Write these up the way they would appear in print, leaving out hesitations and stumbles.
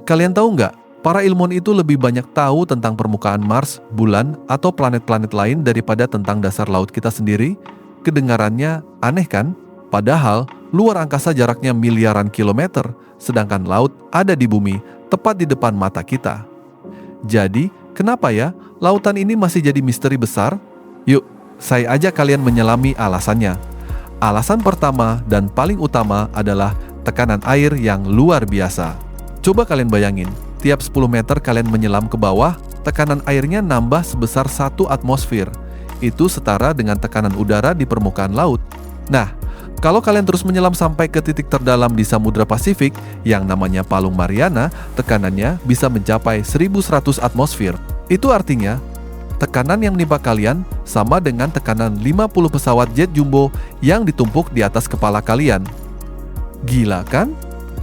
Kalian tahu nggak, para ilmuwan itu lebih banyak tahu tentang permukaan Mars, bulan, atau planet-planet lain daripada tentang dasar laut kita sendiri? Kedengarannya aneh kan? Padahal, luar angkasa jaraknya miliaran kilometer, sedangkan laut ada di bumi, tepat di depan mata kita. Jadi, kenapa ya lautan ini masih jadi misteri besar? Yuk, saya ajak kalian menyelami alasannya. Alasan pertama dan paling utama adalah tekanan air yang luar biasa. Coba kalian bayangin, tiap 10 meter kalian menyelam ke bawah, tekanan airnya nambah sebesar 1 atmosfer. Itu setara dengan tekanan udara di permukaan laut. Nah, kalau kalian terus menyelam sampai ke titik terdalam di Samudra Pasifik, yang namanya Palung Mariana, tekanannya bisa mencapai 1100 atmosfer. Itu artinya, tekanan yang menimpa kalian sama dengan tekanan 50 pesawat jet jumbo yang ditumpuk di atas kepala kalian. Gila kan?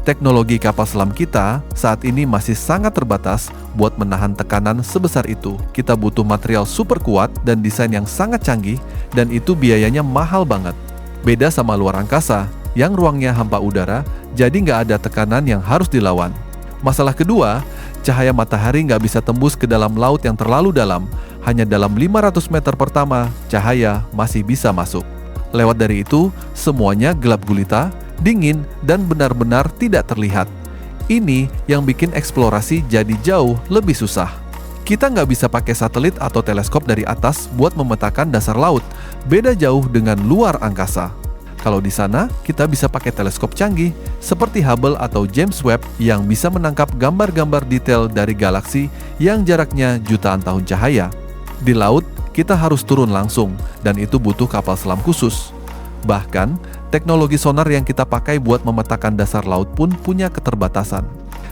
Teknologi kapal selam kita saat ini masih sangat terbatas buat menahan tekanan sebesar itu. Kita butuh material super kuat dan desain yang sangat canggih, dan itu biayanya mahal banget. Beda sama luar angkasa, yang ruangnya hampa udara, jadi nggak ada tekanan yang harus dilawan. Masalah kedua, cahaya matahari nggak bisa tembus ke dalam laut yang terlalu dalam. Hanya dalam 500 meter pertama, cahaya masih bisa masuk. Lewat dari itu, semuanya gelap gulita, dingin, dan benar-benar tidak terlihat. Ini yang bikin eksplorasi jadi jauh lebih susah. Kita nggak bisa pakai satelit atau teleskop dari atas buat memetakan dasar laut. Beda jauh dengan luar angkasa. Kalau di sana, kita bisa pakai teleskop canggih seperti Hubble atau James Webb yang bisa menangkap gambar-gambar detail dari galaksi yang jaraknya jutaan tahun cahaya. Di laut, kita harus turun langsung, dan itu butuh kapal selam khusus. Bahkan, teknologi sonar yang kita pakai buat memetakan dasar laut pun punya keterbatasan.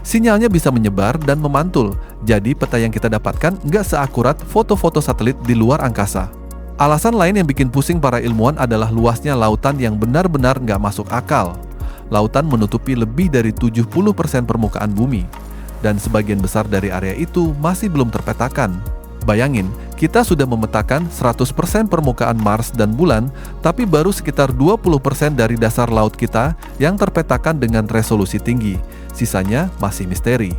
Sinyalnya bisa menyebar dan memantul, jadi peta yang kita dapatkan nggak seakurat foto-foto satelit di luar angkasa. Alasan lain yang bikin pusing para ilmuwan adalah luasnya lautan yang benar-benar nggak masuk akal. Lautan menutupi lebih dari 70% permukaan bumi, dan sebagian besar dari area itu masih belum terpetakan. Bayangin, kita sudah memetakan 100% permukaan Mars dan bulan, tapi baru sekitar 20% dari dasar laut kita yang terpetakan dengan resolusi tinggi. Sisanya masih misteri.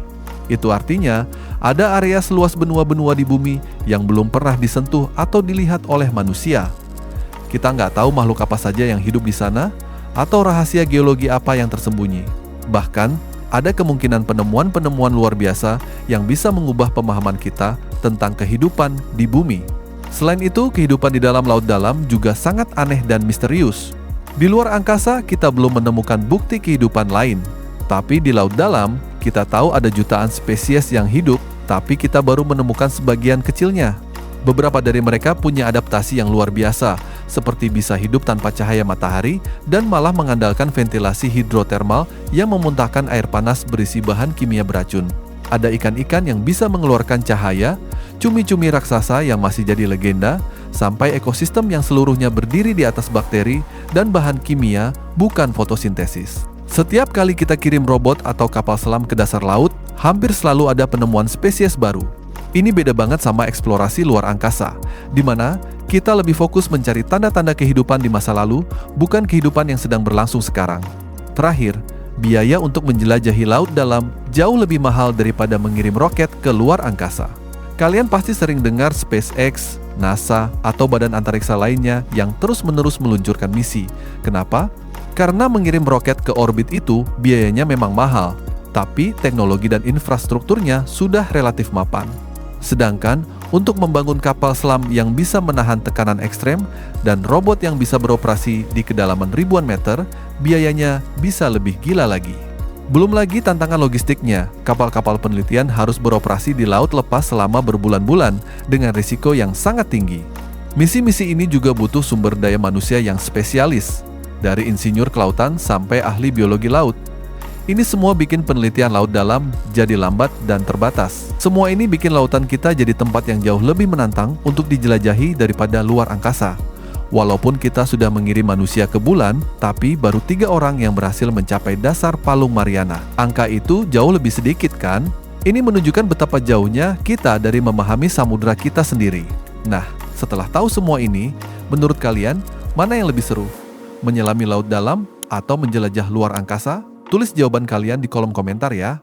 Itu artinya, ada area seluas benua-benua di bumi yang belum pernah disentuh atau dilihat oleh manusia. Kita nggak tahu makhluk apa saja yang hidup di sana, atau rahasia geologi apa yang tersembunyi. Bahkan, ada kemungkinan penemuan-penemuan luar biasa yang bisa mengubah pemahaman kita tentang kehidupan di bumi. Selain itu, kehidupan di dalam laut dalam juga sangat aneh dan misterius. Di luar angkasa, kita belum menemukan bukti kehidupan lain. Tapi di laut dalam, kita tahu ada jutaan spesies yang hidup, tapi kita baru menemukan sebagian kecilnya. Beberapa dari mereka punya adaptasi yang luar biasa, seperti bisa hidup tanpa cahaya matahari dan malah mengandalkan ventilasi hidrotermal yang memuntahkan air panas berisi bahan kimia beracun. Ada ikan-ikan yang bisa mengeluarkan cahaya, cumi-cumi raksasa yang masih jadi legenda, sampai ekosistem yang seluruhnya berdiri di atas bakteri dan bahan kimia, bukan fotosintesis. Setiap kali kita kirim robot atau kapal selam ke dasar laut, hampir selalu ada penemuan spesies baru. Ini beda banget sama eksplorasi luar angkasa, di mana kita lebih fokus mencari tanda-tanda kehidupan di masa lalu, bukan kehidupan yang sedang berlangsung sekarang. Terakhir, biaya untuk menjelajahi laut dalam jauh lebih mahal daripada mengirim roket ke luar angkasa. Kalian pasti sering dengar SpaceX, NASA, atau badan antariksa lainnya yang terus-menerus meluncurkan misi. Kenapa? Karena mengirim roket ke orbit itu biayanya memang mahal, tapi teknologi dan infrastrukturnya sudah relatif mapan. Sedangkan untuk membangun kapal selam yang bisa menahan tekanan ekstrem dan robot yang bisa beroperasi di kedalaman ribuan meter, biayanya bisa lebih gila lagi. Belum lagi tantangan logistiknya, kapal-kapal penelitian harus beroperasi di laut lepas selama berbulan-bulan dengan risiko yang sangat tinggi. Misi-misi ini juga butuh sumber daya manusia yang spesialis, dari insinyur kelautan sampai ahli biologi laut. Ini semua bikin penelitian laut dalam jadi lambat dan terbatas. Semua ini bikin lautan kita jadi tempat yang jauh lebih menantang untuk dijelajahi daripada luar angkasa. Walaupun kita sudah mengirim manusia ke bulan, tapi baru 3 orang yang berhasil mencapai dasar Palung Mariana. Angka itu jauh lebih sedikit kan? Ini menunjukkan betapa jauhnya kita dari memahami samudra kita sendiri. Nah, setelah tahu semua ini, menurut kalian, mana yang lebih seru? Menyelami laut dalam atau menjelajah luar angkasa? Tulis jawaban kalian di kolom komentar ya.